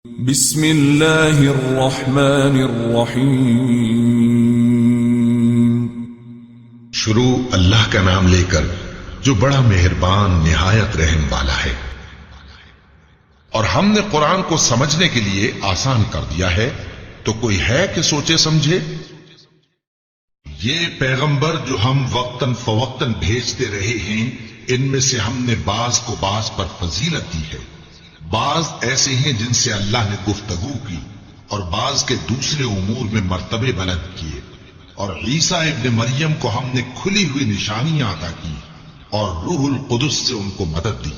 بسم اللہ الرحمن الرحیم۔ شروع اللہ کا نام لے کر جو بڑا مہربان نہایت رحم والا ہے۔ اور ہم نے قرآن کو سمجھنے کے لیے آسان کر دیا ہے، تو کوئی ہے کہ سوچے سمجھے؟ یہ پیغمبر جو ہم وقتاً فوقتاً بھیجتے رہے ہیں، ان میں سے ہم نے بعض کو بعض پر فضیلت دی ہے۔ بعض ایسے ہیں جن سے اللہ نے گفتگو کی، اور بعض کے دوسرے امور میں مرتبے بلند کیے۔ اور عیسیٰ ابن مریم کو ہم نے کھلی ہوئی نشانیاں عطا کی، اور روح القدس سے ان کو مدد دی۔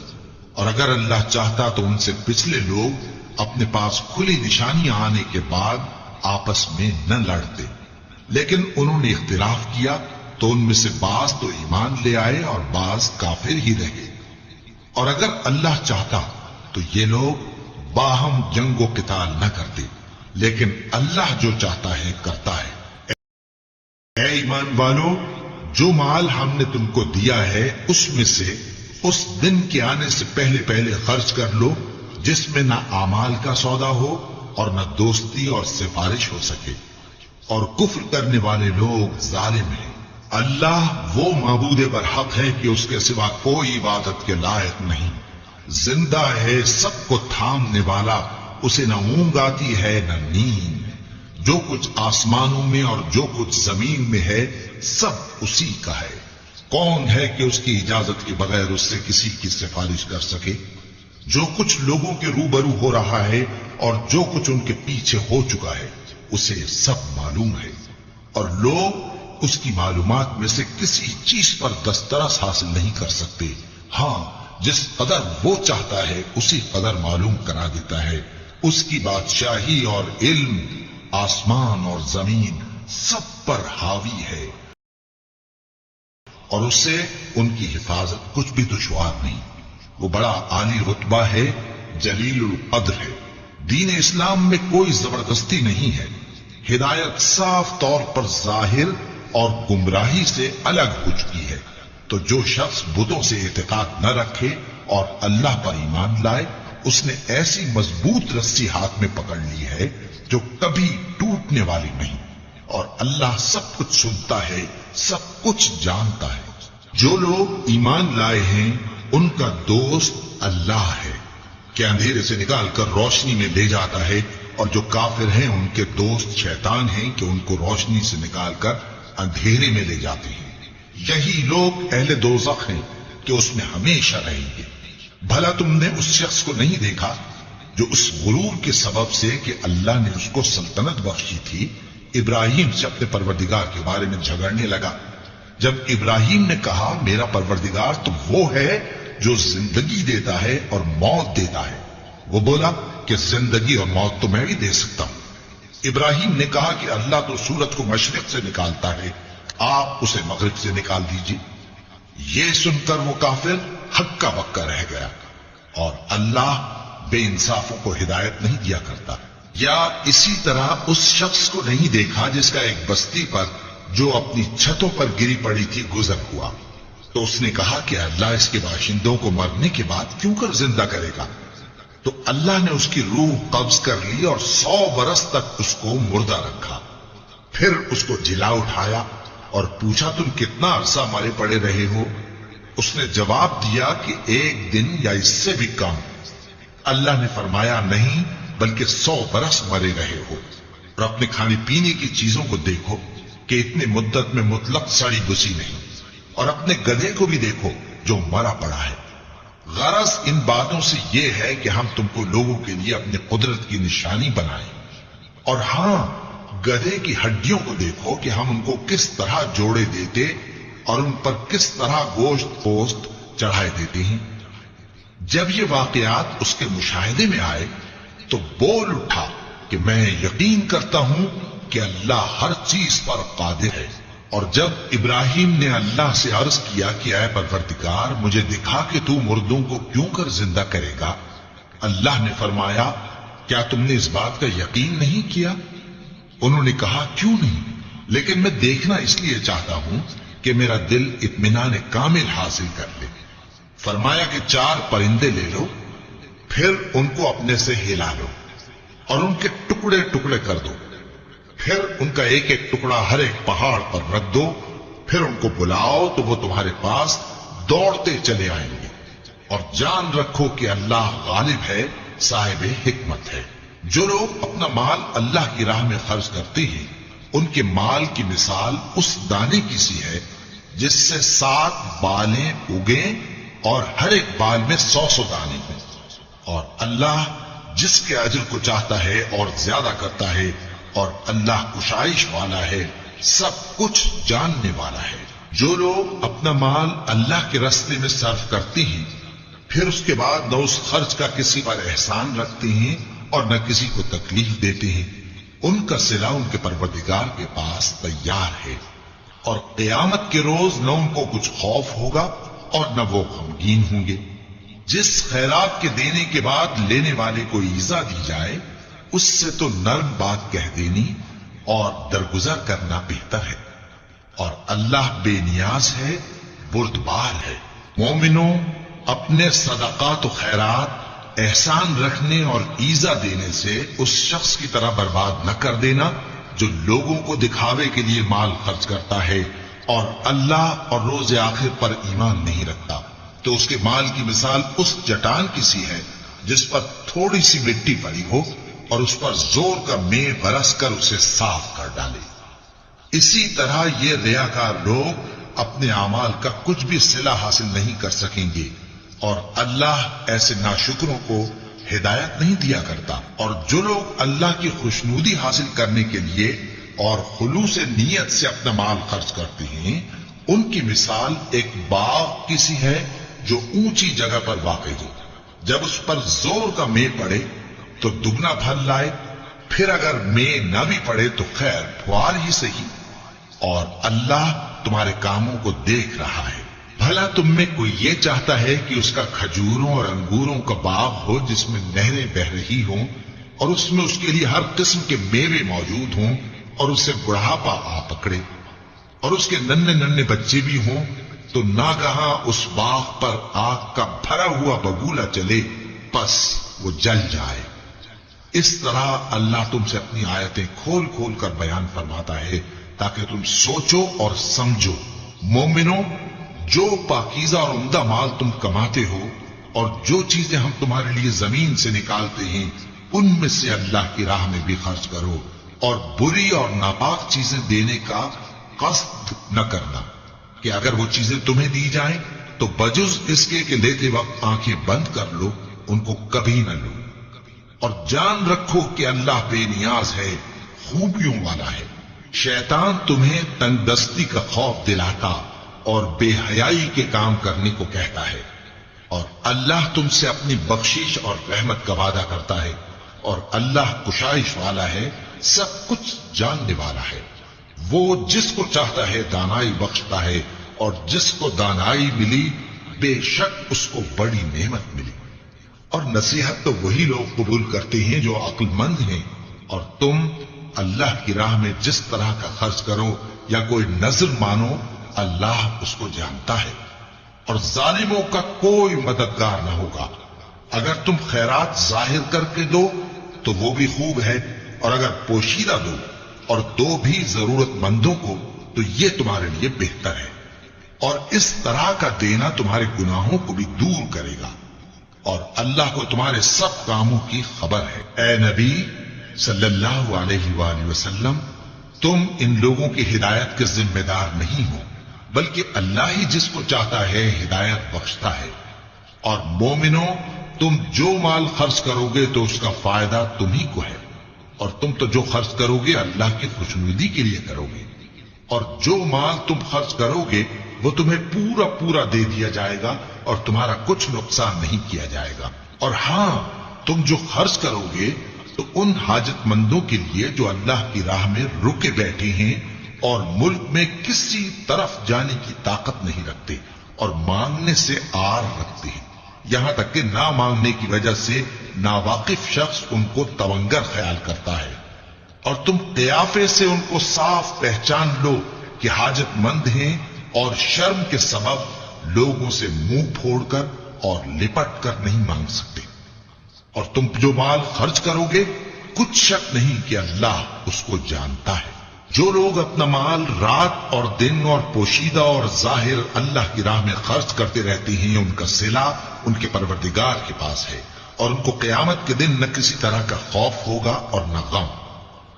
اور اگر اللہ چاہتا تو ان سے پچھلے لوگ اپنے پاس کھلی نشانیاں آنے کے بعد آپس میں نہ لڑتے، لیکن انہوں نے اختلاف کیا، تو ان میں سے بعض تو ایمان لے آئے اور بعض کافر ہی رہے۔ اور اگر اللہ چاہتا تو یہ لوگ باہم جنگ و قتال نہ کرتے، لیکن اللہ جو چاہتا ہے کرتا ہے۔ اے ایمان والو، جو مال ہم نے تم کو دیا ہے اس میں سے اس دن کے آنے سے پہلے پہلے خرچ کر لو، جس میں نہ اعمال کا سودا ہو اور نہ دوستی اور سفارش ہو سکے، اور کفر کرنے والے لوگ ظالم ہیں۔ اللہ وہ معبود برحق ہے کہ اس کے سوا کوئی عبادت کے لائق نہیں، زندہ ہے، سب کو تھامنے والا، اسے نہ اونگ آتی ہے نہ نیند۔ جو کچھ آسمانوں میں اور جو کچھ زمین میں ہے سب اسی کا ہے۔ کون ہے کہ اس کی اجازت کے بغیر اس سے کسی کی سفارش کر سکے؟ جو کچھ لوگوں کے روبرو ہو رہا ہے اور جو کچھ ان کے پیچھے ہو چکا ہے اسے سب معلوم ہے، اور لوگ اس کی معلومات میں سے کسی چیز پر دسترس حاصل نہیں کر سکتے۔ ہاں، جس قدر وہ چاہتا ہے اسی قدر معلوم کرا دیتا ہے۔ اس کی بادشاہی اور علم آسمان اور زمین سب پر حاوی ہے، اور اس سے ان کی حفاظت کچھ بھی دشوار نہیں۔ وہ بڑا عالی رتبہ ہے، جلیل القدر ہے۔ دین اسلام میں کوئی زبردستی نہیں ہے، ہدایت صاف طور پر ظاہر اور گمراہی سے الگ ہو چکی ہے۔ تو جو شخص بتوں سے اعتقاد نہ رکھے اور اللہ پر ایمان لائے، اس نے ایسی مضبوط رسی ہاتھ میں پکڑ لی ہے جو کبھی ٹوٹنے والی نہیں، اور اللہ سب کچھ سنتا ہے، سب کچھ جانتا ہے۔ جو لوگ ایمان لائے ہیں ان کا دوست اللہ ہے، کہ اندھیرے سے نکال کر روشنی میں لے جاتا ہے، اور جو کافر ہیں ان کے دوست شیطان ہیں کہ ان کو روشنی سے نکال کر اندھیرے میں لے جاتے ہیں۔ یہی لوگ اہل دوزخ ہیں کہ اس میں ہمیشہ رہیں گے۔ بھلا تم نے اس شخص کو نہیں دیکھا جو اس غرور کے سبب سے کہ اللہ نے اس کو سلطنت بخشی تھی، ابراہیم سے اپنے پروردگار کے بارے میں جھگڑنے لگا؟ جب ابراہیم نے کہا میرا پروردگار تو وہ ہے جو زندگی دیتا ہے اور موت دیتا ہے، وہ بولا کہ زندگی اور موت تو میں بھی دے سکتا ہوں۔ ابراہیم نے کہا کہ اللہ تو سورج کو مشرق سے نکالتا ہے، آپ اسے مغرب سے نکال دیجیے۔ یہ سن کر وہ کافر ہکا بکا رہ گیا، اور اللہ بے انصافوں کو ہدایت نہیں دیا کرتا۔ یا اسی طرح اس شخص کو نہیں دیکھا جس کا ایک بستی پر جو اپنی چھتوں پر گری پڑی تھی گزر ہوا، تو اس نے کہا کہ اللہ اس کے باشندوں کو مرنے کے بعد کیوں کر زندہ کرے گا؟ تو اللہ نے اس کی روح قبض کر لی اور 100 برس تک اس کو مردہ رکھا۔ پھر اس کو جلا اٹھایا اور پوچھا تم کتنا عرصہ مرے پڑے رہے ہو؟ اس نے جواب دیا کہ 1 دن یا اس سے بھی کم۔ اللہ نے فرمایا نہیں، بلکہ 100 برس مرے رہے ہو۔ اور اپنے کھانے پینے کی چیزوں کو دیکھو کہ اتنی مدت میں مطلق سڑی گسی نہیں، اور اپنے گدھے کو بھی دیکھو جو مرا پڑا ہے۔ غرض ان باتوں سے یہ ہے کہ ہم تم کو لوگوں کے لیے اپنی قدرت کی نشانی بنائیں۔ اور ہاں، گدھے کی ہڈیوں کو دیکھو کہ ہم ان کو کس طرح جوڑے دیتے اور ان پر کس طرح گوشت پوست چڑھائے دیتے ہیں۔ جب یہ واقعات اس کے مشاہدے میں آئے تو بول اٹھا کہ میں یقین کرتا ہوں کہ اللہ ہر چیز پر قادر ہے۔ اور جب ابراہیم نے اللہ سے عرض کیا کہ اے پروردگار مجھے دکھا کہ تو مردوں کو کیوں کر زندہ کرے گا، اللہ نے فرمایا کیا تم نے اس بات کا یقین نہیں کیا؟ انہوں نے کہا کیوں نہیں، لیکن میں دیکھنا اس لیے چاہتا ہوں کہ میرا دل اطمینان کامل حاصل کر لے۔ فرمایا کہ 4 پرندے لے لو، پھر ان کو اپنے سے ہلا لو، اور ان کے ٹکڑے ٹکڑے کر دو، پھر ان کا ایک ایک ٹکڑا ہر ایک پہاڑ پر رکھ دو، پھر ان کو بلاؤ تو وہ تمہارے پاس دوڑتے چلے آئیں گے، اور جان رکھو کہ اللہ غالب ہے، صاحب حکمت ہے۔ جو لوگ اپنا مال اللہ کی راہ میں خرچ کرتے ہیں ان کے مال کی مثال اس دانے کی سی ہے جس سے 7 بالیں اگیں اور ہر ایک بال میں 100 دانے ہوں، اور اللہ جس کے اجر کو چاہتا ہے اور زیادہ کرتا ہے، اور اللہ کشائش والا ہے، سب کچھ جاننے والا ہے۔ جو لوگ اپنا مال اللہ کے راستے میں صرف کرتے ہیں پھر اس کے بعد نہ اس خرچ کا کسی پر احسان رکھتے ہیں اور نہ کسی کو تکلیف دیتے ہیں، ان کا صلہ ان کے پروردگار کے پاس تیار ہے، اور قیامت کے روز نہ ان کو کچھ خوف ہوگا اور نہ وہ غمگین ہوں گے۔ جس خیرات کے دینے کے بعد لینے والے کو ایذا دی جائے اس سے تو نرم بات کہہ دینی اور درگزر کرنا بہتر ہے، اور اللہ بے نیاز ہے، بردبار ہے۔ مومنوں، اپنے صدقات و خیرات احسان رکھنے اور ایذا دینے سے اس شخص کی طرح برباد نہ کر دینا جو لوگوں کو دکھاوے کے لیے مال خرچ کرتا ہے اور اللہ اور روز آخر پر ایمان نہیں رکھتا، تو اس کے مال کی مثال اس چٹان کی سی ہے جس پر تھوڑی سی مٹی پڑی ہو اور اس پر زور کا مے برس کر اسے صاف کر ڈالے۔ اسی طرح یہ ریاکار لوگ اپنے اعمال کا کچھ بھی صلہ حاصل نہیں کر سکیں گے، اور اللہ ایسے ناشکروں کو ہدایت نہیں دیا کرتا۔ اور جو لوگ اللہ کی خوشنودی حاصل کرنے کے لیے اور خلوص نیت سے اپنا مال خرچ کرتے ہیں ان کی مثال ایک باغ کی سی ہے جو اونچی جگہ پر واقع ہو، جب اس پر زور کا مے پڑے تو دگنا پھل لائے، پھر اگر مے نہ بھی پڑے تو خیر پھوار ہی صحیح، اور اللہ تمہارے کاموں کو دیکھ رہا ہے۔ بھلا تم میں کوئی یہ چاہتا ہے کہ اس کا کھجوروں اور انگوروں کا باغ ہو جس میں نہریں بہ رہی ہوں اور اس میں اس کے لیے ہر قسم کے میوے موجود ہوں، اور اسے بڑھاپا آ پکڑے اور اس کے ننھے ننھے بچے بھی ہوں، تو ناگہاں اس باغ پر آگ کا بھرا ہوا بگولا چلے، پس وہ جل جائے۔ اس طرح اللہ تم سے اپنی آیتیں کھول کھول کر بیان فرماتا ہے تاکہ تم سوچو اور سمجھو۔ مومنوں، جو پاکیزہ اور عمدہ مال تم کماتے ہو اور جو چیزیں ہم تمہارے لیے زمین سے نکالتے ہیں ان میں سے اللہ کی راہ میں بھی خرچ کرو، اور بری اور ناپاک چیزیں دینے کا قصد نہ کرنا کہ اگر وہ چیزیں تمہیں دی جائیں تو بجز اس کے کہ لیتے وقت آنکھیں بند کر لو، ان کو کبھی نہ لو، اور جان رکھو کہ اللہ بے نیاز ہے، خوبیوں والا ہے۔ شیطان تمہیں تنگ دستی کا خوف دلاتا اور بے حیائی کے کام کرنے کو کہتا ہے، اور اللہ تم سے اپنی بخشش اور رحمت کا وعدہ کرتا ہے، اور اللہ کشائش والا ہے، سب کچھ جاننے والا ہے۔ وہ جس کو چاہتا ہے دانائی بخشتا ہے، اور جس کو دانائی ملی بے شک اس کو بڑی نعمت ملی۔ اور نصیحت تو وہی لوگ قبول کرتے ہیں جو عقل مند ہیں، اور تم اللہ کی راہ میں جس طرح کا خرچ کرو یا کوئی نذر مانو اللہ اس کو جانتا ہے، اور ظالموں کا کوئی مددگار نہ ہوگا۔ اگر تم خیرات ظاہر کر کے دو تو وہ بھی خوب ہے، اور اگر پوشیدہ دو اور دو بھی ضرورت مندوں کو تو یہ تمہارے لیے بہتر ہے، اور اس طرح کا دینا تمہارے گناہوں کو بھی دور کرے گا، اور اللہ کو تمہارے سب کاموں کی خبر ہے۔ اے نبی صلی اللہ علیہ وآلہ وسلم، تم ان لوگوں کی ہدایت کے ذمہ دار نہیں ہو، بلکہ اللہ ہی جس کو چاہتا ہے ہدایت بخشتا ہے۔ اور مومنوں، تم جو مال خرچ کرو گے تو اس کا فائدہ تمہیں کو ہے، اور تم تو جو خرچ کرو گے اللہ کی خوشنودی کے لیے کرو گے، اور جو مال تم خرچ کرو گے وہ تمہیں پورا پورا دے دیا جائے گا اور تمہارا کچھ نقصان نہیں کیا جائے گا۔ اور ہاں، تم جو خرچ کرو گے تو ان حاجت مندوں کے لیے جو اللہ کی راہ میں رکے بیٹھے ہیں اور ملک میں کسی طرف جانے کی طاقت نہیں رکھتے اور مانگنے سے آر رکھتے ہیں، یہاں تک کہ نہ مانگنے کی وجہ سے ناواقف شخص ان کو تونگر خیال کرتا ہے، اور تم قیافے سے ان کو صاف پہچان لو کہ حاجت مند ہیں، اور شرم کے سبب لوگوں سے منہ پھوڑ کر اور لپٹ کر نہیں مانگ سکتے۔ اور تم جو مال خرچ کرو گے کچھ شک نہیں کہ اللہ اس کو جانتا ہے۔ جو لوگ اپنا مال رات اور دن اور پوشیدہ اور ظاہر اللہ کی راہ میں خرچ کرتے رہتے ہیں، ان کا صلہ ان کے پروردگار کے پاس ہے، اور ان کو قیامت کے دن نہ کسی طرح کا خوف ہوگا اور نہ غم۔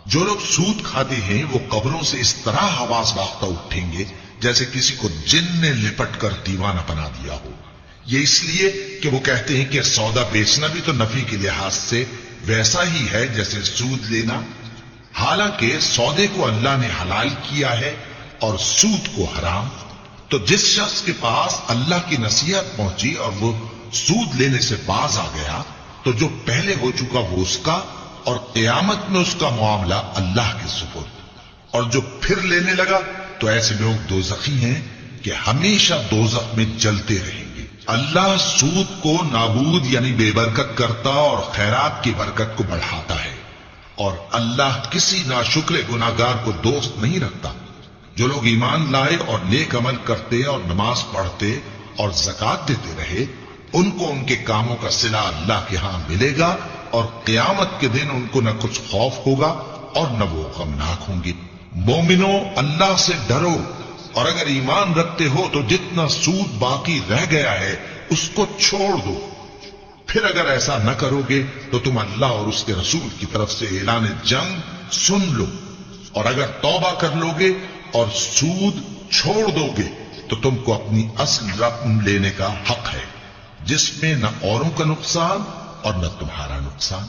جو لوگ سود کھاتے ہیں وہ قبروں سے اس طرح حواس باختہ اٹھیں گے جیسے کسی کو جن نے لپٹ کر دیوانہ بنا دیا ہو۔ یہ اس لیے کہ وہ کہتے ہیں کہ سودا بیچنا بھی تو نفع کے لحاظ سے ویسا ہی ہے جیسے سود لینا، حالانکہ سودے کو اللہ نے حلال کیا ہے اور سود کو حرام۔ تو جس شخص کے پاس اللہ کی نصیحت پہنچی اور وہ سود لینے سے باز آ گیا تو جو پہلے ہو چکا وہ اس کا، اور قیامت میں اس کا معاملہ اللہ کے سپرد۔ اور جو پھر لینے لگا تو ایسے لوگ دوزخی ہیں کہ ہمیشہ دوزخ میں جلتے رہیں گے۔ اللہ سود کو نابود یعنی بے برکت کرتا اور خیرات کی برکت کو بڑھاتا ہے، اور اللہ کسی ناشکر گناہگار کو دوست نہیں رکھتا۔ جو لوگ ایمان لائے اور نیک عمل کرتے اور نماز پڑھتے اور زکوٰۃ دیتے رہے، ان کو ان کے کاموں کا صلہ اللہ کے ہاں ملے گا، اور قیامت کے دن ان کو نہ کچھ خوف ہوگا اور نہ وہ غمناک ہوں گے۔ مومنو، اللہ سے ڈرو، اور اگر ایمان رکھتے ہو تو جتنا سود باقی رہ گیا ہے اس کو چھوڑ دو۔ پھر اگر ایسا نہ کرو گے تو تم اللہ اور اس کے رسول کی طرف سے اعلان جنگ سن لو، اور اگر توبہ کر لو گے اور سود چھوڑ دو گے تو تم کو اپنی اصل رقم لینے کا حق ہے، جس میں نہ اوروں کا نقصان اور نہ تمہارا نقصان۔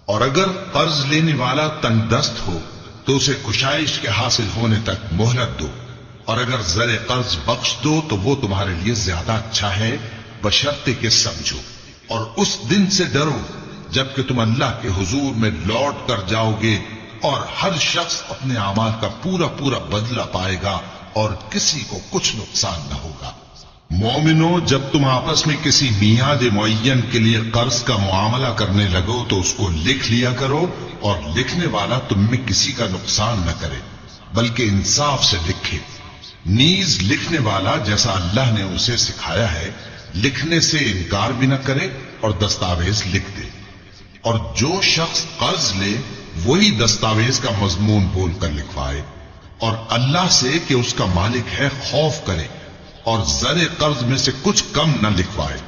اور اگر قرض لینے والا تنگ دست ہو تو اسے کشائش کے حاصل ہونے تک مہلت دو، اور اگر زر قرض بخش دو تو وہ تمہارے لیے زیادہ اچھا ہے، بشرطے کہ سمجھو۔ اور اس دن سے ڈرو جبکہ تم اللہ کے حضور میں لوٹ کر جاؤ گے، اور ہر شخص اپنے اعمال کا پورا پورا بدلہ پائے گا، اور کسی کو کچھ نقصان نہ ہوگا۔ مومنو، جب تم آپس میں کسی میعاد معین کے لیے قرض کا معاملہ کرنے لگو تو اس کو لکھ لیا کرو، اور لکھنے والا تم میں کسی کا نقصان نہ کرے بلکہ انصاف سے لکھے۔ نیز لکھنے والا جیسا اللہ نے اسے سکھایا ہے لکھنے سے انکار بھی نہ کرے اور دستاویز لکھ دے۔ اور جو شخص قرض لے وہی دستاویز کا مضمون بول کر لکھوائے، اور اللہ سے کہ اس کا مالک ہے خوف کرے، اور زر قرض میں سے کچھ کم نہ لکھوائے۔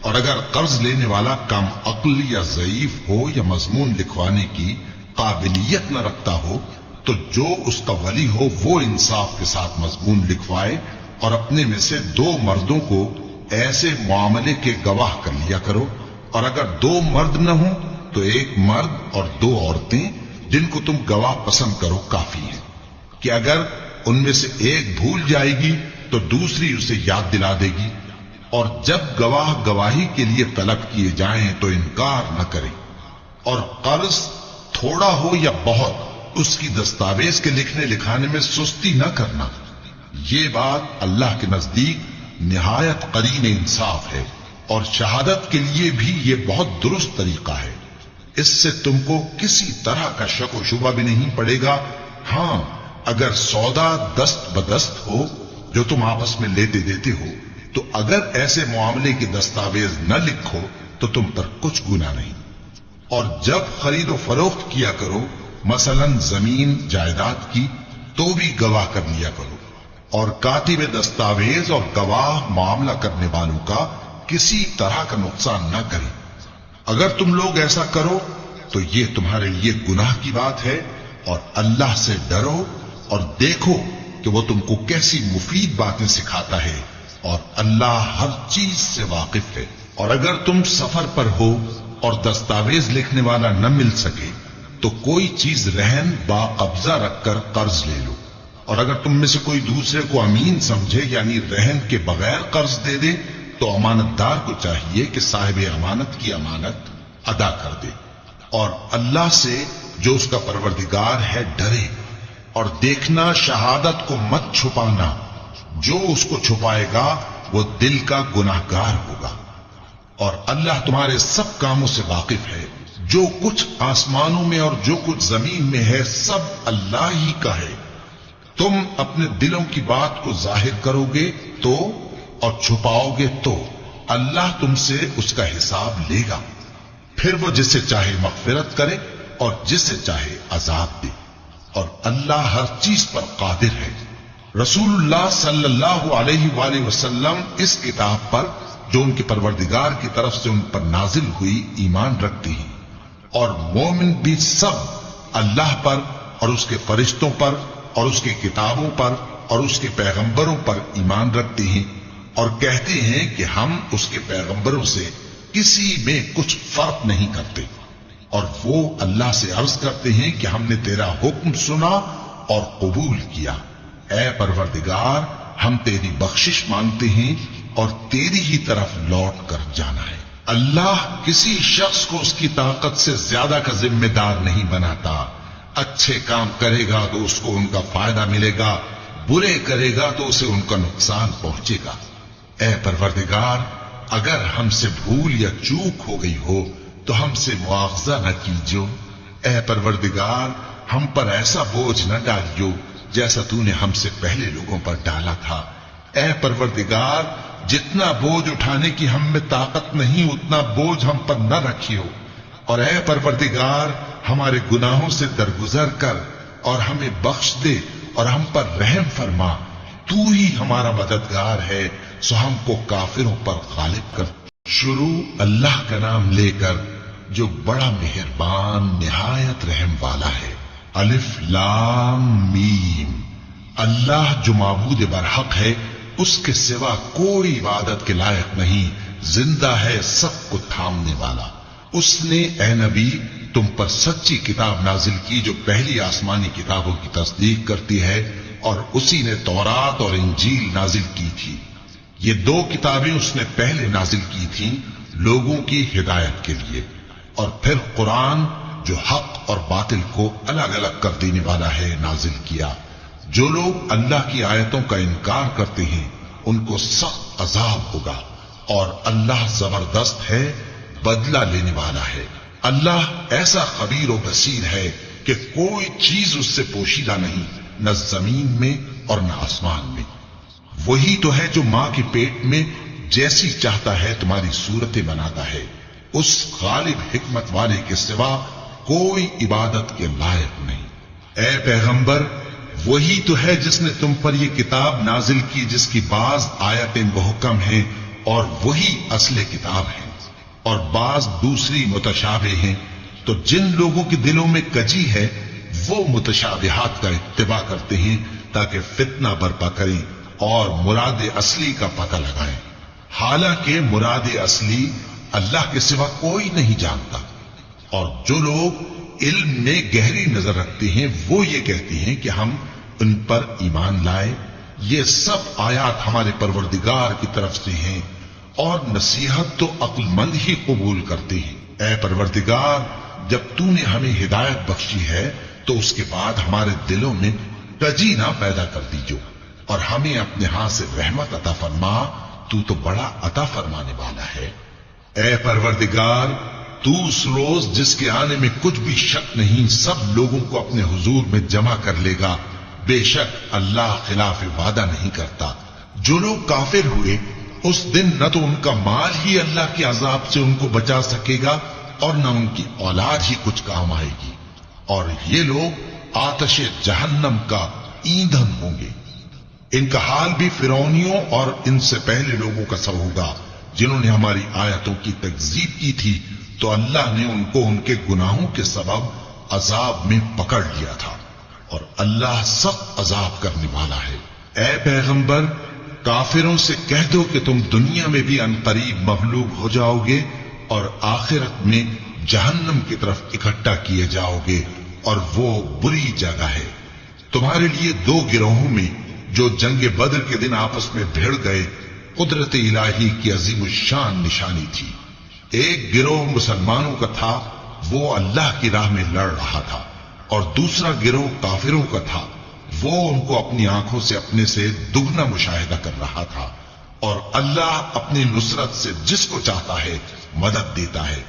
اور اگر قرض لینے والا کم عقل یا ضعیف ہو یا مضمون لکھوانے کی قابلیت نہ رکھتا ہو تو جو اس کا ولی ہو وہ انصاف کے ساتھ مضمون لکھوائے، اور اپنے میں سے 2 مردوں کو ایسے معاملے کے گواہ کر لیا کرو، اور اگر 2 مرد نہ ہوں تو 1 مرد اور 2 عورتیں جن کو تم گواہ پسند کرو کافی ہیں، کہ اگر ان میں سے ایک بھول جائے گی تو دوسری اسے یاد دلا دے گی۔ اور جب گواہ گواہی کے لیے طلب کیے جائیں تو انکار نہ کریں، اور قرض تھوڑا ہو یا بہت اس کی دستاویز کے لکھنے لکھانے میں سستی نہ کرنا۔ یہ بات اللہ کے نزدیک نہایت قرین انصاف ہے، اور شہادت کے لیے بھی یہ بہت درست طریقہ ہے۔ اس سے تم کو کسی طرح کا شک و شبہ بھی نہیں پڑے گا۔ ہاں، اگر سودا دست بدست ہو جو تم آپس میں لیتے دیتے ہو تو اگر ایسے معاملے کی دستاویز نہ لکھو تو تم پر کچھ گناہ نہیں۔ اور جب خرید و فروخت کیا کرو، مثلا زمین جائیداد کی، تو بھی گواہ کر لیا کرو، اور کاتب دستاویز اور گواہ معاملہ کرنے والوں کا کسی طرح کا نقصان نہ کریں۔ اگر تم لوگ ایسا کرو تو یہ تمہارے لیے گناہ کی بات ہے، اور اللہ سے ڈرو اور دیکھو کہ وہ تم کو کیسی مفید باتیں سکھاتا ہے، اور اللہ ہر چیز سے واقف ہے۔ اور اگر تم سفر پر ہو اور دستاویز لکھنے والا نہ مل سکے تو کوئی چیز رہن با قبضہ رکھ کر قرض لے لو، اور اگر تم میں سے کوئی دوسرے کو امین سمجھے یعنی رہن کے بغیر قرض دے دے تو امانت دار کو چاہیے کہ صاحب امانت کی امانت ادا کر دے، اور اللہ سے جو اس کا پروردگار ہے ڈرے، اور دیکھنا شہادت کو مت چھپانا، جو اس کو چھپائے گا وہ دل کا گناہگار ہوگا۔ اور اللہ تمہارے سب کاموں سے واقف ہے، جو کچھ آسمانوں میں اور جو کچھ زمین میں ہے سب اللہ ہی کا ہے۔ تم اپنے دلوں کی بات کو ظاہر کرو گے تو اور چھپاؤ گے تو اللہ تم سے اس کا حساب لے گا، پھر وہ جسے چاہے مغفرت کرے اور جسے چاہے عذاب دے، اور اللہ ہر چیز پر قادر ہے۔ رسول اللہ صلی اللہ علیہ وآلہ وسلم اس کتاب پر جو ان کے پروردگار کی طرف سے ان پر نازل ہوئی ایمان رکھتے ہیں، اور مومن بھی سب اللہ پر اور اس کے فرشتوں پر اور اس کی کتابوں پر اور اس کے پیغمبروں پر ایمان رکھتے ہیں، اور کہتے ہیں کہ ہم اس کے پیغمبروں سے کسی میں کچھ فرق نہیں کرتے، اور وہ اللہ سے عرض کرتے ہیں کہ ہم نے تیرا حکم سنا اور قبول کیا۔ اے پروردگار، ہم تیری بخشش مانگتے ہیں اور تیری ہی طرف لوٹ کر جانا ہے۔ اللہ کسی شخص کو اس کی طاقت سے زیادہ کا ذمہ دار نہیں بناتا۔ اچھے کام کرے گا تو اس کو ان کا فائدہ ملے گا، برے کرے گا تو اسے ان کا نقصان پہنچے گا۔ اے پروردگار، اگر ہم سے بھول یا چوک ہو گئی ہو تو ہم سے مواخذہ نہ کیجو۔ اے پروردگار، ہم پر ایسا بوجھ نہ ڈالیو جیسا تو نے ہم سے پہلے لوگوں پر ڈالا تھا۔ اے پروردگار، جتنا بوجھ اٹھانے کی ہم میں طاقت نہیں اتنا بوجھ ہم پر نہ رکھیو، اور اے پروردگار، ہمارے گناہوں سے درگزر کر اور ہمیں بخش دے اور ہم پر رحم فرما۔ تو ہی ہمارا مددگار ہے، سو ہم کو کافروں پر غالب کر۔ شروع اللہ کا نام لے کر جو بڑا مہربان نہایت رحم والا ہے۔ الف لام میم۔ اللہ جو معبود برحق ہے، اس کے سوا کوئی عبادت کے لائق نہیں، زندہ ہے، سب کو تھامنے والا۔ اس نے اے نبی تم پر سچی کتاب نازل کی جو پہلی آسمانی کتابوں کی تصدیق کرتی ہے، اور اسی نے تورات اور انجیل نازل کی تھی۔ یہ دو کتابیں اس نے پہلے نازل کی تھیں لوگوں کی ہدایت کے لیے، اور پھر قرآن جو حق اور باطل کو الگ الگ کر دینے والا ہے نازل کیا۔ جو لوگ اللہ کی آیتوں کا انکار کرتے ہیں ان کو سخت عذاب ہوگا، اور اللہ زبردست ہے، بدلہ لینے والا ہے۔ اللہ ایسا خبیر و بصیر ہے کہ کوئی چیز اس سے پوشیدہ نہیں، نہ زمین میں اور نہ آسمان میں۔ وہی تو ہے جو ماں کے پیٹ میں جیسی چاہتا ہے تمہاری صورتیں بناتا ہے۔ اس غالب حکمت والے کے سوا کوئی عبادت کے لائق نہیں۔ اے پیغمبر، وہی تو ہے جس نے تم پر یہ کتاب نازل کی جس کی بعض آیتیں محکم ہیں اور وہی اصل کتاب ہیں، اور بعض دوسری متشابہ ہیں۔ تو جن لوگوں کے دلوں میں کجی ہے وہ متشابہات کا اتباع کرتے ہیں تاکہ فتنہ برپا کریں اور مراد اصلی کا پتہ لگائیں، حالانکہ مراد اصلی اللہ کے سوا کوئی نہیں جانتا۔ اور جو لوگ علم میں گہری نظر رکھتے ہیں وہ یہ کہتے ہیں کہ ہم ان پر ایمان لائے۔ یہ سب آیات ہمارے پروردگار کی طرف سے ہیں، اور نصیحت تو عقل مند ہی قبول کرتے ہیں۔ اے پروردگار، جب تو نے ہمیں ہدایت بخشی ہے تو اس کے بعد ہمارے دلوں میں کجی نہ پیدا کر دیجو، اور ہمیں اپنے ہاتھ سے رحمت عطا فرما، تو بڑا عطا فرمانے والا ہے۔ اے پروردگار، تو اس روز جس کے آنے میں کچھ بھی شک نہیں سب لوگوں کو اپنے حضور میں جمع کر لے گا۔ بے شک اللہ خلاف وعدہ نہیں کرتا۔ جو لوگ کافر ہوئے اس دن نہ تو ان کا مال ہی اللہ کے عذاب سے ان کو بچا سکے گا اور نہ ان کی اولاد ہی کچھ کام آئے گی، اور یہ لوگ آتش جہنم کا ایندھن ہوں گے۔ ان کا حال بھی فرعونیوں اور ان سے پہلے لوگوں کا سا ہوگا جنہوں نے ہماری آیتوں کی تکذیب کی تھی، تو اللہ نے ان کو ان کے گناہوں کے سبب عذاب میں پکڑ لیا تھا، اور اللہ سخت عذاب کرنے والا ہے۔ اے پیغمبر، کافروں سے کہہ دو کہ تم دنیا میں بھی عنقریب مغلوب ہو جاؤ گے اور آخرت میں جہنم کی طرف اکٹھا کیے جاؤ گے، اور وہ بری جگہ ہے۔ تمہارے لیے دو گروہوں میں جو جنگ بدر کے دن آپس میں بھیڑ گئے قدرت الہی کی عظیم الشان نشانی تھی۔ ایک گروہ مسلمانوں کا تھا، وہ اللہ کی راہ میں لڑ رہا تھا، اور دوسرا گروہ کافروں کا تھا، وہ ان کو اپنی آنکھوں سے اپنے سے دگنا مشاہدہ کر رہا تھا۔ اور اللہ اپنی نصرت سے جس کو چاہتا ہے مدد دیتا ہے۔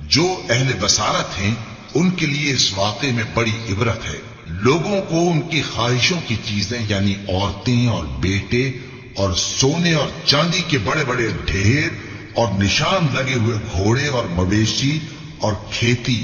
جو اہل بصارت ہیں ان کے لیے اس واقعے میں بڑی عبرت ہے۔ لوگوں کو ان کی خواہشوں کی چیزیں یعنی عورتیں اور بیٹے اور سونے اور چاندی کے بڑے بڑے ڈھیر اور نشان لگے ہوئے گھوڑے اور مویشی اور کھیتی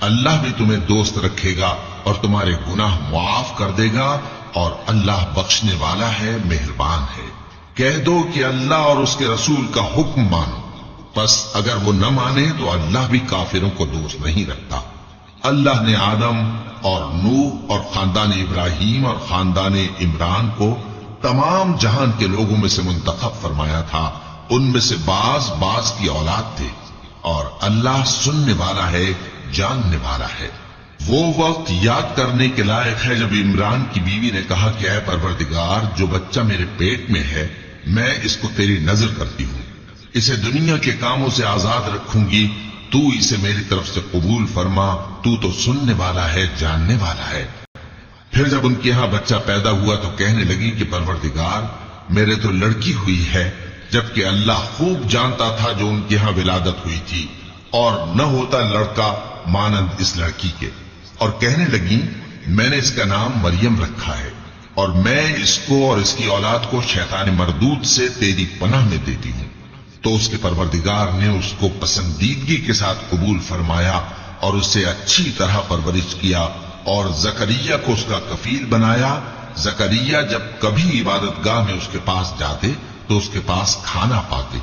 اللہ بھی تمہیں دوست رکھے گا اور تمہارے گناہ معاف کر دے گا، اور اللہ بخشنے والا ہے، مہربان ہے۔ کہہ دو کہ اللہ اور اس کے رسول کا حکم مانو، پس اگر وہ نہ مانے تو اللہ بھی کافروں کو دوست نہیں رکھتا۔ اللہ نے آدم اور نوح اور خاندان ابراہیم اور خاندان عمران کو تمام جہان کے لوگوں میں سے منتخب فرمایا تھا، ان میں سے بعض بعض کی اولاد تھے، اور اللہ سننے والا ہے، جاننے والا ہے۔ وہ وقت یاد کرنے کے لائق ہے جب عمران کی بیوی نے کہا کہ اے پروردگار، جو بچہ میرے پیٹ میں ہے میں اس کو تیری نذر کرتی ہوں، اسے دنیا کے کاموں سے آزاد رکھوں گی، تو اسے میری طرف سے قبول فرما، تو سننے والا ہے، جاننے والا ہے۔ پھر جب ان کے ہاں بچہ پیدا ہوا تو کہنے لگی کہ پروردگار، میرے تو لڑکی ہوئی ہے، جبکہ اللہ خوب جانتا تھا جو ان کے ہاں ولادت ہوئی تھی، اور نہ ہوتا لڑکا مانند اس لڑکی کے۔ اور کہنے لگی میں نے اس کا نام مریم رکھا ہے، اور میں اس کو اور اس کی اولاد کو شیطان مردود سے تیری پناہ میں دیتی ہوں۔ تو اس کے پروردگار نے اس کو پسندیدگی کے ساتھ قبول فرمایا اور اسے اچھی طرح پرورش کیا، اور زکریا کو اس کا کفیل بنایا۔ زکریا جب کبھی عبادت گاہ میں اس کے پاس جاتے تو اس کے پاس کھانا پاتے۔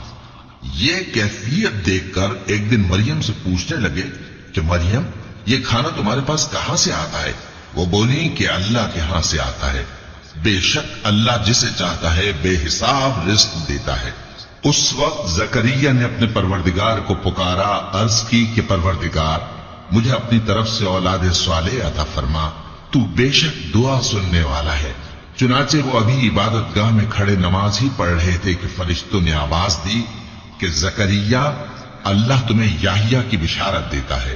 یہ کیفیت دیکھ کر ایک دن مریم سے پوچھنے لگے کہ مریم، یہ کھانا تمہارے پاس کہاں سے آتا ہے؟ وہ بولی کہ اللہ کے ہاں سے آتا ہے، بے شک اللہ جسے چاہتا ہے بے حساب رزق دیتا ہے۔ اس وقت زکریا نے اپنے پروردگار کو پکارا، عرض کی کہ پروردگار، مجھے اپنی طرف سے اولاد صالح عطا فرما، تو بے شک دعا سننے والا ہے۔ چنانچہ وہ ابھی عبادت گاہ میں کھڑے نماز ہی پڑھ رہے تھے کہ فرشتوں نے آواز دی کہ زکریا، اللہ تمہیں یحییٰ کی بشارت دیتا ہے،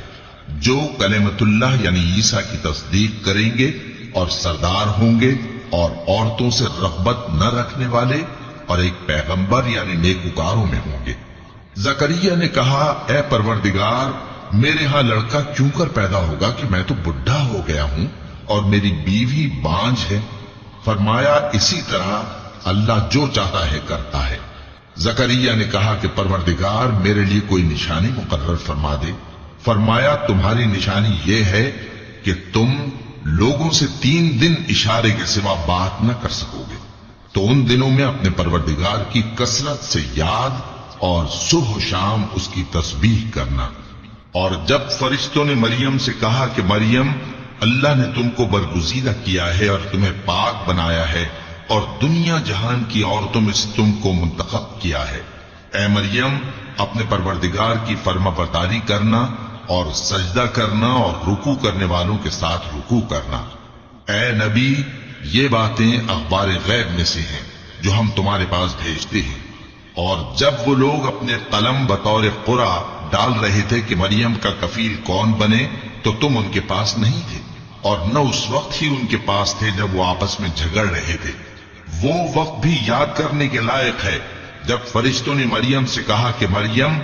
جو کلمۃ اللہ یعنی عیسیٰ کی تصدیق کریں گے اور سردار ہوں گے اور عورتوں سے رغبت نہ رکھنے والے، اور ایک پیغمبر یعنی نیکوکاروں میں ہوں گے۔ زکریا نے کہا اے پروردگار، میرے ہاں لڑکا کیوں کر پیدا ہوگا کہ میں تو بڈھا ہو گیا ہوں اور میری بیوی بانجھ ہے۔ فرمایا اسی طرح اللہ جو چاہتا ہے کرتا ہے۔ زکریا نے کہا کہ پروردگار، میرے لیے کوئی نشانی مقرر فرما دے۔ فرمایا تمہاری نشانی یہ ہے کہ تم لوگوں سے 3 دن اشارے کے سوا بات نہ کر سکو گے، تو ان دنوں میں اپنے پروردگار کی کثرت سے یاد اور صبح و شام اس کی تسبیح کرنا۔ اور جب فرشتوں نے مریم سے کہا کہ مریم، اللہ نے تم کو برگزیدہ کیا ہے اور تمہیں پاک بنایا ہے اور دنیا جہان کی عورتوں میں سے تم کو منتخب کیا ہے، اے مریم اپنے پروردگار کی فرما برداری کرنا اور سجدہ کرنا اور رکوع کرنے والوں کے ساتھ رکوع کرنا۔ اے نبی، یہ باتیں اخبار غیب میں سے ہیں جو ہم تمہارے پاس بھیجتے ہیں۔ اور جب وہ لوگ اپنے قلم بطور قرعہ ڈال رہے تھے کہ مریم کا کفیل کون بنے، تو تم ان کے پاس نہیں تھے، اور نہ اس وقت ہی ان کے پاس تھے جب وہ آپس میں جھگڑ رہے تھے۔ وہ وقت بھی یاد کرنے کے لائق ہے جب فرشتوں نے مریم سے کہا کہ مریم،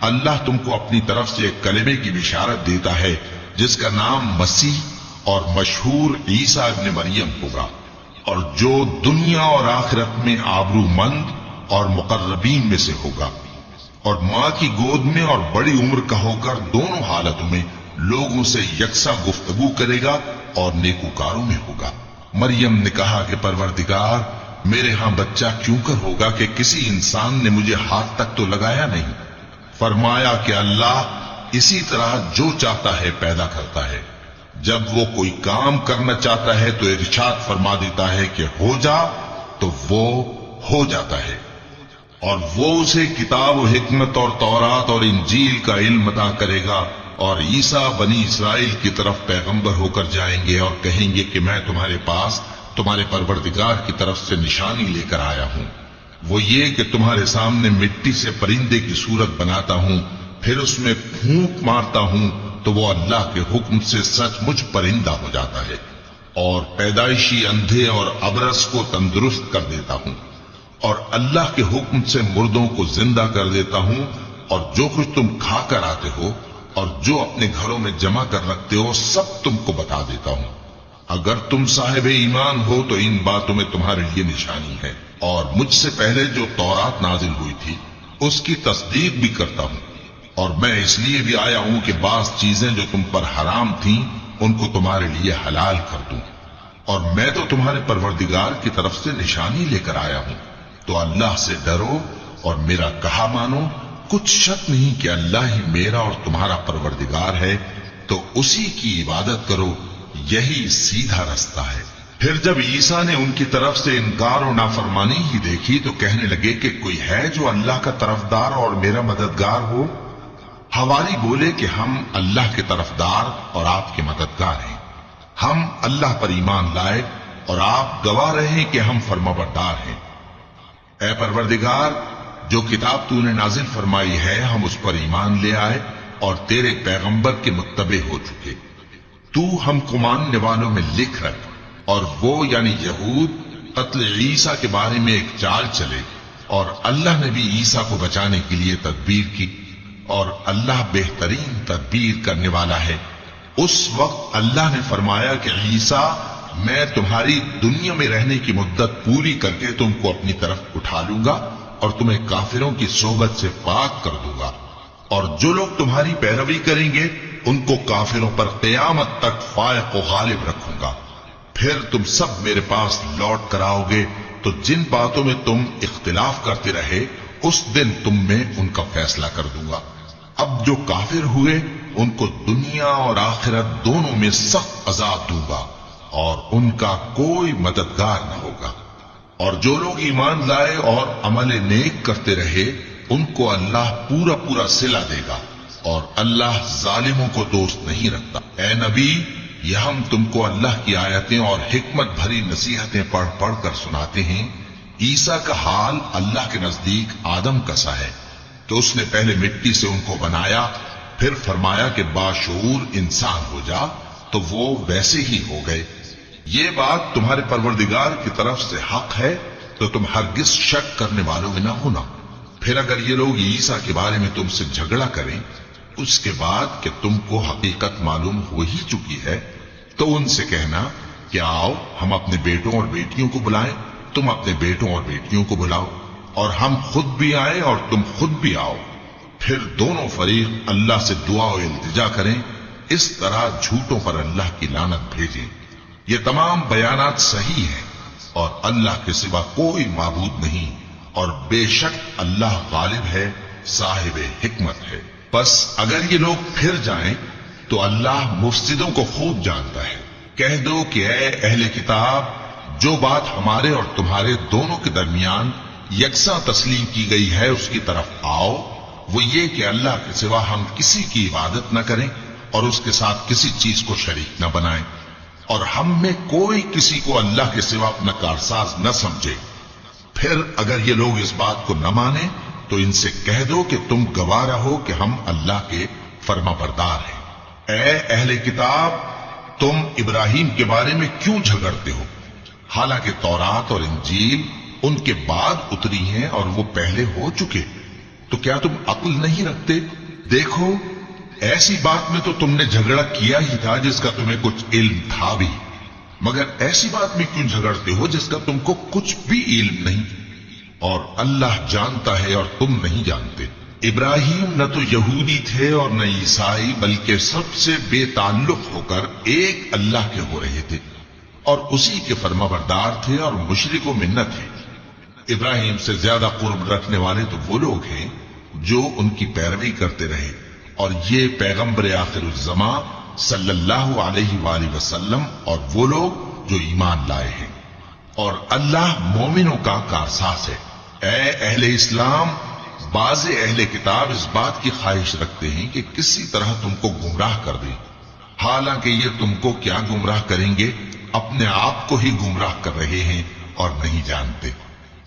اللہ تم کو اپنی طرف سے ایک کلمے کی بشارت دیتا ہے جس کا نام مسیح اور مشہور عیسیٰ ابن مریم ہوگا، اور جو دنیا اور آخرت میں آبرو مند اور مقربین میں سے ہوگا، اور ماں کی گود میں اور بڑی عمر کا ہو کر دونوں حالتوں میں لوگوں سے یکساں گفتگو کرے گا اور نیکوکاروں میں ہوگا۔ مریم نے کہا کہ پروردگار، میرے ہاں بچہ کیوں کر ہوگا کہ کسی انسان نے مجھے ہاتھ تک تو لگایا نہیں۔ فرمایا کہ اللہ اسی طرح جو چاہتا ہے پیدا کرتا ہے، جب وہ کوئی کام کرنا چاہتا ہے تو ارشاد فرما دیتا ہے کہ ہو جا، تو وہ ہو جاتا ہے۔ اور وہ اسے کتاب و حکمت اور تورات اور انجیل کا علم عطا کرے گا، اور عیسیٰ بنی اسرائیل کی طرف پیغمبر ہو کر جائیں گے اور کہیں گے کہ میں تمہارے پاس تمہارے پروردگار کی طرف سے نشانی لے کر آیا ہوں، وہ یہ کہ تمہارے سامنے مٹی سے پرندے کی صورت بناتا ہوں، پھر اس میں پھونک مارتا ہوں تو وہ اللہ کے حکم سے سچ مچ پرندہ ہو جاتا ہے، اور پیدائشی اندھے اور ابرص کو تندرست کر دیتا ہوں، اور اللہ کے حکم سے مردوں کو زندہ کر دیتا ہوں، اور جو کچھ تم کھا کر آتے ہو اور جو اپنے گھروں میں جمع کر رکھتے ہو سب تم کو بتا دیتا ہوں۔ اگر تم صاحب ایمان ہو تو ان باتوں میں تمہارے لیے نشانی ہے، اور مجھ سے پہلے جو تورات نازل ہوئی تھی اس کی تصدیق بھی کرتا ہوں، اور میں اس لیے بھی آیا ہوں کہ بعض چیزیں جو تم پر حرام تھیں ان کو تمہارے لیے حلال کر دوں، اور میں تو تمہارے پروردگار کی طرف سے نشانی لے کر آیا ہوں، تو اللہ سے ڈرو اور میرا کہا مانو۔ کچھ شک نہیں کہ اللہ ہی میرا اور تمہارا پروردگار ہے، تو اسی کی عبادت کرو، یہی سیدھا رستہ ہے۔ پھر جب عیسیٰ نے ان کی طرف سے انکار و نافرمانی ہی دیکھی تو کہنے لگے کہ کوئی ہے جو اللہ کا طرفدار اور میرا مددگار ہو؟ حواری بولے کہ ہم اللہ کے طرفدار اور آپ کے مددگار ہیں، ہم اللہ پر ایمان لائے اور آپ گواہ رہے کہ ہم فرمانبردار ہیں۔ اے پروردگار، جو کتاب تو نے نازل فرمائی ہے ہم اس پر ایمان لے آئے اور تیرے پیغمبر کے متبع ہو چکے، تو ہم کو ماننے والوں میں لکھ رکھ۔ اور وہ یعنی یہود قتل عیسیٰ کے بارے میں ایک چال چلے، اور اللہ نے بھی عیسیٰ کو بچانے کے لیے تدبیر کی، اور اللہ بہترین تدبیر کرنے والا ہے۔ اس وقت اللہ نے فرمایا کہ عیسیٰ، میں تمہاری دنیا میں رہنے کی مدت پوری کر کے تم کو اپنی طرف اٹھا لوں گا اور تمہیں کافروں کی صحبت سے پاک کر دوں گا، اور جو لوگ تمہاری پیروی کریں گے ان کو کافروں پر قیامت تک فائق و غالب رکھوں گا۔ پھر تم سب میرے پاس لوٹ کر آؤ گے، تو جن باتوں میں تم اختلاف کرتے رہے اس دن تم میں ان کا فیصلہ کر دوں گا۔ اب جو کافر ہوئے ان کو دنیا اور آخرت دونوں میں سخت عذاب دوں گا، اور ان کا کوئی مددگار نہ ہوگا۔ اور جو لوگ ایمان لائے اور عمل نیک کرتے رہے ان کو اللہ پورا پورا صلہ دے گا، اور اللہ ظالموں کو دوست نہیں رکھتا۔ اے نبی، یہ ہم تم کو اللہ کی آیتیں اور حکمت بھری نصیحتیں پڑھ پڑھ کر سناتے ہیں۔ عیسیٰ کا حال اللہ کے نزدیک آدم کا سا ہے کہ اس نے پہلے مٹی سے ان کو بنایا، پھر فرمایا کہ باشعور انسان ہو جا، تو وہ ویسے ہی ہو گئے۔ یہ بات تمہارے پروردگار کی طرف سے حق ہے، تو تم ہرگز شک کرنے والوں میں نہ ہونا۔ پھر اگر یہ لوگ عیسیٰ کے بارے میں تم سے جھگڑا کریں اس کے بعد کہ تم کو حقیقت معلوم ہو ہی چکی ہے، تو ان سے کہنا کہ آؤ ہم اپنے بیٹوں اور بیٹیوں کو بلائیں، تم اپنے بیٹوں اور بیٹیوں کو بلاؤ، اور ہم خود بھی آئیں اور تم خود بھی آؤ، پھر دونوں فریق اللہ سے دعا و التجا کریں، اس طرح جھوٹوں پر اللہ کی لعنت بھیجیں۔ یہ تمام بیانات صحیح ہیں، اور اللہ کے سوا کوئی معبود نہیں، اور بے شک اللہ غالب ہے، صاحب حکمت ہے۔ بس اگر یہ لوگ پھر جائیں تو اللہ مفسدوں کو خوب جانتا ہے۔ کہہ دو کہ اے اہل کتاب، جو بات ہمارے اور تمہارے دونوں کے درمیان یکساں تسلیم کی گئی ہے اس کی طرف آؤ، وہ یہ کہ اللہ کے سوا ہم کسی کی عبادت نہ کریں اور اس کے ساتھ کسی چیز کو شریک نہ بنائیں، اور ہم میں کوئی کسی کو اللہ کے سوا اپنا کارساز نہ سمجھے۔ پھر اگر یہ لوگ اس بات کو نہ مانیں تو ان سے کہہ دو کہ تم گواہ رہو کہ ہم اللہ کے فرما بردار ہیں۔ اے اہل کتاب، تم ابراہیم کے بارے میں کیوں جھگڑتے ہو؟ حالانکہ تورات اور انجیل ان کے بعد اتری ہیں اور وہ پہلے ہو چکے، تو کیا تم عقل نہیں رکھتے؟ دیکھو، ایسی بات میں تو تم نے جھگڑا کیا ہی تھا جس کا تمہیں کچھ علم تھا بھی، مگر ایسی بات میں کیوں جھگڑتے ہو جس کا تم کو کچھ بھی علم نہیں؟ اور اللہ جانتا ہے اور تم نہیں جانتے۔ ابراہیم نہ تو یہودی تھے اور نہ عیسائی، بلکہ سب سے بے تعلق ہو کر ایک اللہ کے ہو رہے تھے، اور اسی کے فرما بردار تھے اور مشرک و منت تھے۔ ابراہیم سے زیادہ قرب رکھنے والے تو وہ لوگ ہیں جو ان کی پیروی کرتے رہے، اور یہ پیغمبر آخر الزماں صلی اللہ علیہ وآلہ وسلم اور وہ لوگ جو ایمان لائے ہیں، اور اللہ مومنوں کا کارساز ہے۔ اے اہل اسلام، بعض اہل کتاب اس بات کی خواہش رکھتے ہیں کہ کسی طرح تم کو گمراہ کر دیں، حالانکہ یہ تم کو کیا گمراہ کریں گے، اپنے آپ کو ہی گمراہ کر رہے ہیں اور نہیں جانتے۔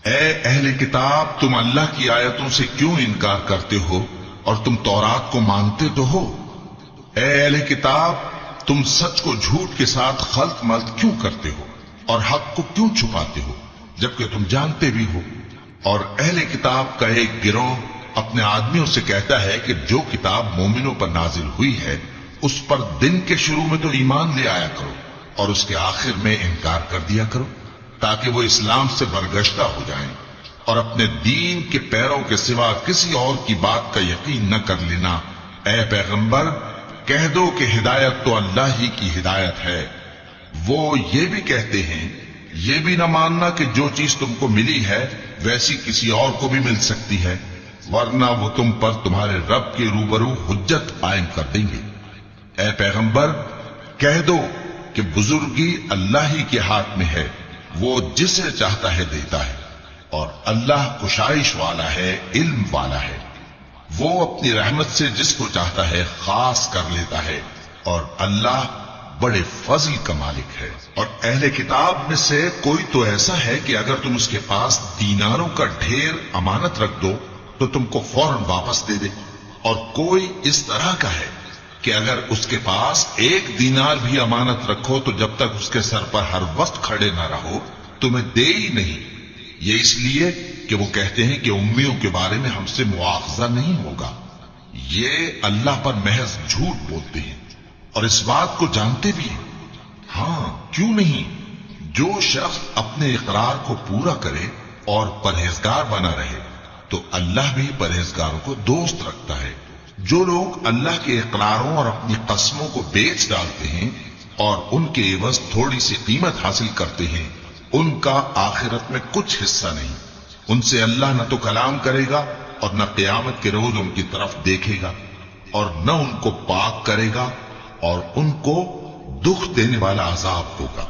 اے اہل کتاب، تم اللہ کی آیتوں سے کیوں انکار کرتے ہو اور تم تورات کو مانتے تو ہو؟ اے اہل کتاب، تم سچ کو جھوٹ کے ساتھ خلط ملط کیوں کرتے ہو اور حق کو کیوں چھپاتے ہو جبکہ تم جانتے بھی ہو؟ اور اہل کتاب کا ایک گروہ اپنے آدمیوں سے کہتا ہے کہ جو کتاب مومنوں پر نازل ہوئی ہے اس پر دن کے شروع میں تو ایمان لے آیا کرو اور اس کے آخر میں انکار کر دیا کرو، تاکہ وہ اسلام سے برگشتہ ہو جائیں۔ اور اپنے دین کے پیروں کے سوا کسی اور کی بات کا یقین نہ کر لینا۔ اے پیغمبر کہہ دو کہ ہدایت تو اللہ ہی کی ہدایت ہے۔ وہ یہ بھی کہتے ہیں یہ بھی نہ ماننا کہ جو چیز تم کو ملی ہے ویسی کسی اور کو بھی مل سکتی ہے، ورنہ وہ تم پر تمہارے رب کے روبرو حجت قائم کر دیں گے۔ اے پیغمبر کہہ دو کہ بزرگی اللہ ہی کے ہاتھ میں ہے، وہ جسے چاہتا ہے دیتا ہے، اور اللہ کشائش والا ہے، علم والا ہے۔ وہ اپنی رحمت سے جس کو چاہتا ہے خاص کر لیتا ہے، اور اللہ بڑے فضل کا مالک ہے۔ اور اہل کتاب میں سے کوئی تو ایسا ہے کہ اگر تم اس کے پاس دیناروں کا ڈھیر امانت رکھ دو تو تم کو فوراً واپس دے دے، اور کوئی اس طرح کا ہے کہ اگر اس کے پاس 1 دینار بھی امانت رکھو تو جب تک اس کے سر پر ہر وقت کھڑے نہ رہو تمہیں دے ہی نہیں۔ یہ اس لیے کہ وہ کہتے ہیں کہ امیوں کے بارے میں ہم سے مواخذہ نہیں ہوگا۔ یہ اللہ پر محض جھوٹ بولتے ہیں اور اس بات کو جانتے بھی ہیں۔ ہاں کیوں نہیں، جو شخص اپنے اقرار کو پورا کرے اور پرہیزگار بنا رہے تو اللہ بھی پرہیزگاروں کو دوست رکھتا ہے۔ جو لوگ اللہ کے اقراروں اور اپنی قسموں کو بیچ ڈالتے ہیں اور ان کے عوض تھوڑی سی قیمت حاصل کرتے ہیں، ان کا آخرت میں کچھ حصہ نہیں۔ ان سے اللہ نہ تو کلام کرے گا اور نہ قیامت کے روز ان کی طرف دیکھے گا، اور نہ ان کو پاک کرے گا، اور ان کو دکھ دینے والا عذاب ہوگا۔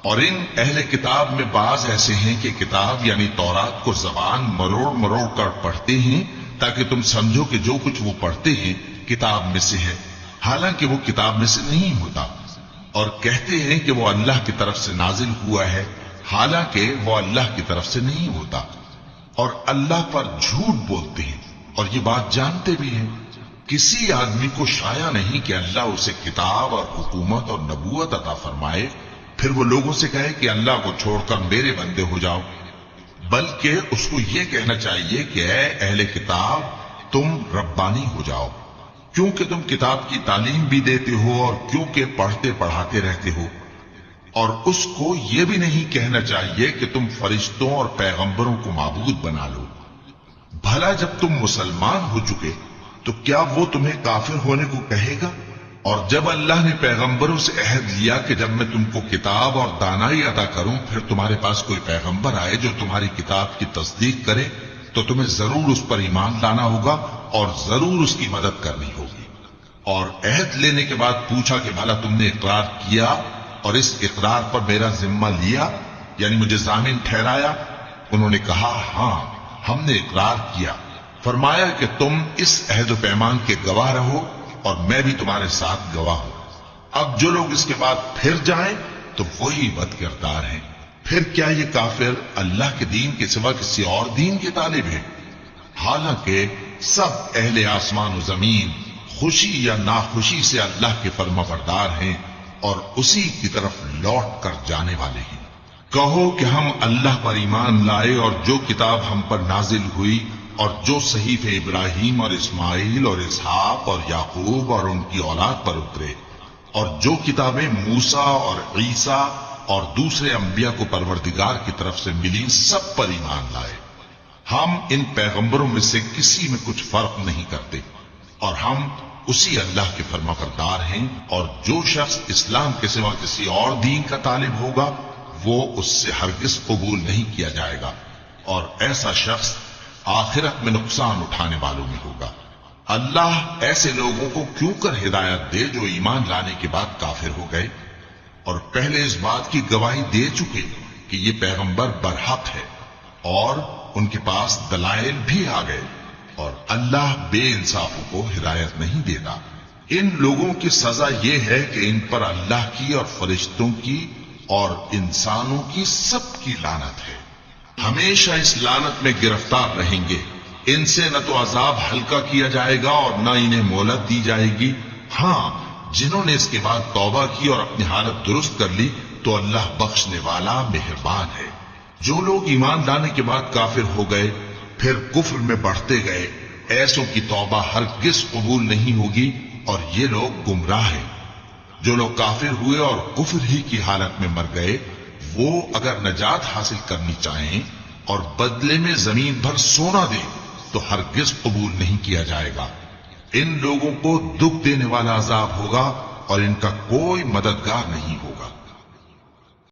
اور ان اہل کتاب میں بعض ایسے ہیں کہ کتاب یعنی تورات کو زبان مروڑ مروڑ کر پڑھتے ہیں تاکہ تم سمجھو کہ جو کچھ وہ پڑھتے ہیں کتاب میں سے ہے، حالانکہ وہ کتاب میں سے نہیں ہوتا، اور کہتے ہیں کہ وہ اللہ کی طرف سے نازل ہوا ہے، حالانکہ وہ اللہ کی طرف سے نہیں ہوتا، اور اللہ پر جھوٹ بولتے ہیں اور یہ بات جانتے بھی ہیں۔ کسی آدمی کو شایع نہیں کہ اللہ اسے کتاب اور حکومت اور نبوت عطا فرمائے پھر وہ لوگوں سے کہے کہ اللہ کو چھوڑ کر میرے بندے ہو جاؤ، بلکہ اس کو یہ کہنا چاہیے کہ اے اہل کتاب تم ربانی ہو جاؤ، کیونکہ تم کتاب کی تعلیم بھی دیتے ہو اور کیونکہ پڑھتے پڑھاتے رہتے ہو۔ اور اس کو یہ بھی نہیں کہنا چاہیے کہ تم فرشتوں اور پیغمبروں کو معبود بنا لو۔ بھلا جب تم مسلمان ہو چکے تو کیا وہ تمہیں کافر ہونے کو کہے گا؟ اور جب اللہ نے پیغمبروں سے عہد لیا کہ جب میں تم کو کتاب اور دانائی عطا کروں پھر تمہارے پاس کوئی پیغمبر آئے جو تمہاری کتاب کی تصدیق کرے تو تمہیں ضرور اس پر ایمان لانا ہوگا اور ضرور اس کی مدد کرنی ہوگی۔ اور عہد لینے کے بعد پوچھا کہ بھلا تم نے اقرار کیا اور اس اقرار پر میرا ذمہ لیا، یعنی مجھے ضامن ٹھہرایا؟ انہوں نے کہا ہاں ہم نے اقرار کیا۔ فرمایا کہ تم اس عہد و پیمان کے گواہ رہو اور میں بھی تمہارے ساتھ گواہ ہوں۔ اب جو لوگ اس کے بعد پھر جائیں تو وہی بد کردار ہیں۔ پھر کیا یہ کافر اللہ کے دین کے سوا کسی اور دین کے طالب ہیں؟ حالانکہ سب اہل آسمان و زمین خوشی یا ناخوشی سے اللہ کے فرما بردار ہیں اور اسی کی طرف لوٹ کر جانے والے ہیں۔ کہو کہ ہم اللہ پر ایمان لائے اور جو کتاب ہم پر نازل ہوئی اور جو صحیفے ابراہیم اور اسماعیل اور اسحاق اور یعقوب اور ان کی اولاد پر اترے، اور جو کتابیں موسیٰ اور عیسیٰ اور دوسرے انبیاء کو پروردگار کی طرف سے ملی سب پر ایمان لائے۔ ہم ان پیغمبروں میں سے کسی میں کچھ فرق نہیں کرتے، اور ہم اسی اللہ کے فرما بردار ہیں۔ اور جو شخص اسلام کے سوا کسی اور دین کا طالب ہوگا وہ اس سے ہرگز قبول نہیں کیا جائے گا، اور ایسا شخص آخرت میں نقصان اٹھانے والوں میں ہوگا۔ اللہ ایسے لوگوں کو کیوں کر ہدایت دے جو ایمان لانے کے بعد کافر ہو گئے اور پہلے اس بات کی گواہی دے چکے کہ یہ پیغمبر برحق ہے اور ان کے پاس دلائل بھی آ گئے، اور اللہ بے انصافوں کو ہدایت نہیں دیتا۔ ان لوگوں کی سزا یہ ہے کہ ان پر اللہ کی اور فرشتوں کی اور انسانوں کی سب کی لعنت ہے، ہمیشہ اس لعنت میں گرفتار رہیں گے۔ ان سے نہ تو عذاب ہلکا کیا جائے گا اور نہ انہیں مہلت دی جائے گی۔ ہاں جنہوں نے اس کے بعد توبہ کی اور اپنی حالت درست کر لی تو اللہ بخشنے والا مہربان ہے۔ جو لوگ ایمان لانے کے بعد کافر ہو گئے پھر کفر میں بڑھتے گئے، ایسوں کی توبہ ہرگز قبول نہیں ہوگی اور یہ لوگ گمراہ ہیں۔ جو لوگ کافر ہوئے اور کفر ہی کی حالت میں مر گئے وہ اگر نجات حاصل کرنی چاہیں اور بدلے میں زمین بھر سونا دے تو ہرگز قبول نہیں کیا جائے گا۔ ان لوگوں کو دکھ دینے والا عذاب ہوگا اور ان کا کوئی مددگار نہیں ہوگا۔